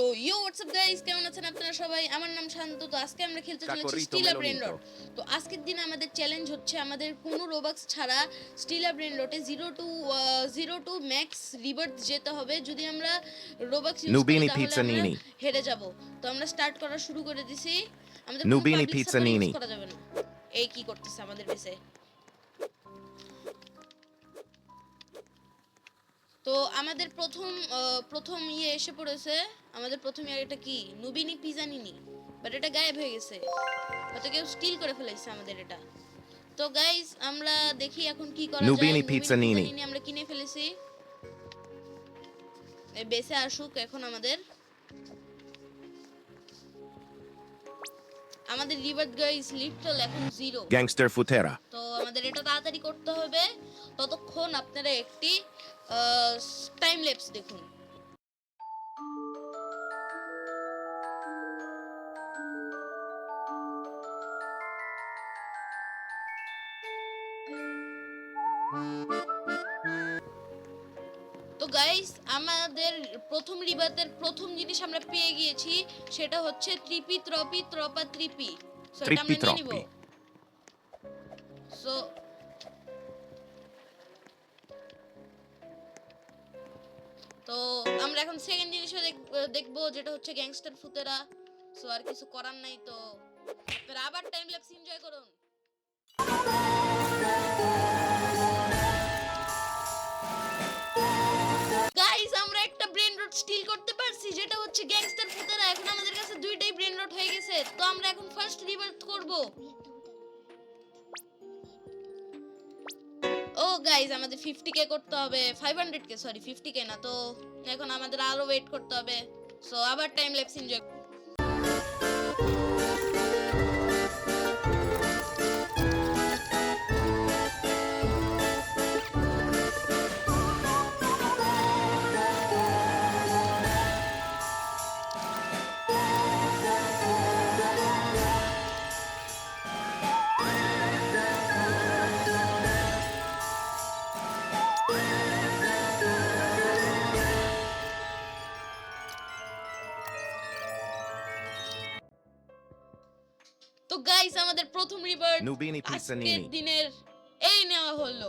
তো WhatsApp guys, কেমন আছেন আপনারা সবাই? আমার নাম শান্ত। তো আজকে আমরা খেলতে চলেছি স্টিলা ব্রেন রট। তো আজকের দিনে আমাদের চ্যালেঞ্জ হচ্ছে আমাদের কোনো রোবাক্স ছাড়া স্টিলা ব্রেন রটে 0 টু ম্যাক্স রিবার্থ যেতে হবে। যদি আমরা রোবাক্স ইউজ করি তাহলে আমরা হেরে যাব। তো আমরা স্টার্ট করা শুরু করে দিছি। আমাদের কোনো পাবলিক সার্ভার ইউজ করা যাবে না। এই কি করতেছে আমাদের বেসে? তো আমাদের প্রথম এসে পড়েছে। আমাদের প্রথম এটা কি নুবিনি পিজানিনি, বাট এটা গায়েব হয়ে গেছে, হয়তো কেউ স্টিল করে ফেলেছে আমাদের এটা। তো গাইস আমরা দেখি এখন কি করা যায়। নুবিনি পিজানিনি আমরা কিনে ফেলেছি। এই বেসে আসুক এখন আমাদের রিভার্ট গাইস লিটল এখন 0 গ্যাংস্টার ফুটেরা। তো আমাদের এটা তাড়াতাড়ি করতে হবে। ততক্ষণ আপনারা একটি টাইম ল্যাপস দেখুন। তো গাইস আমাদের প্রথম রিবাতের প্রথম জিনিস আমরা পেয়ে গিয়েছি, সেটা হচ্ছে ত্রিপি ত্রপি ত্রপা ত্রিপি। সো এটা আমরা নিয়ে নিব। সো তো আমরা এখন সেকেন্ড জিনিসও দেখবো, যেটা হচ্ছে গ্যাংস্টার ফুতেরা। সো আর কিছু করার নাই, তো আপনারা আবার টাইম ল্যাপস এনজয় করুন। গাইস আমরা একটা ব্রেন রট স্টিল করতে পারছি, যেটা হচ্ছে গ্যাংস্টার ফুতেরা। এখন আমাদের কাছে দুইটাই ব্রেন রট হয়ে গেছে। তো আমরা এখন ফার্স্ট রিবার্থ করব। ও গাইস আমাদের 50k করতে হবে, 500k, সরি 50k না। তো এখন আমাদের আরো ওয়েট করতে হবে। সো আবার টাইম ল্যাপস এনজয়। তো গাইস আমাদের প্রথম রিবার্ট আজকের দিনের এই নেওয়া হলো।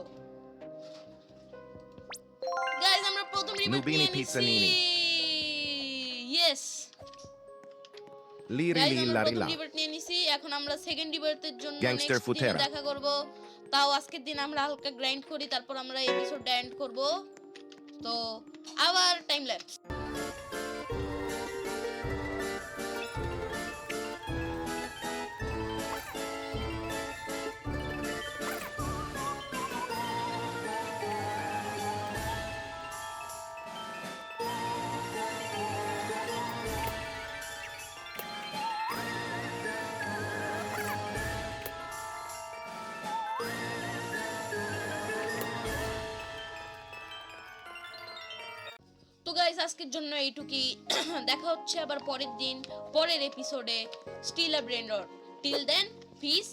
গাইস আমরা প্রথম রিবার্ট নিয়ে নিয়েছি। ইয়েস রিবার্ট নিয়ে নিয়েছি। এখন আমরা সেকেন্ড রিবার্টের জন্য নেক্সট দিনে দেখা করব। তাও আজকের দিন আমরা হালকা গ্রাইন্ড করি, তারপর আমরা এপিসোডটা এন্ড করব। তো আবার টাইম ল্যাপস। তো গাইস আজকের জন্য এইটুকুই। দেখা হচ্ছে আবার পরের দিন, পরের এপিসোডে still a brain rot. Till then, piece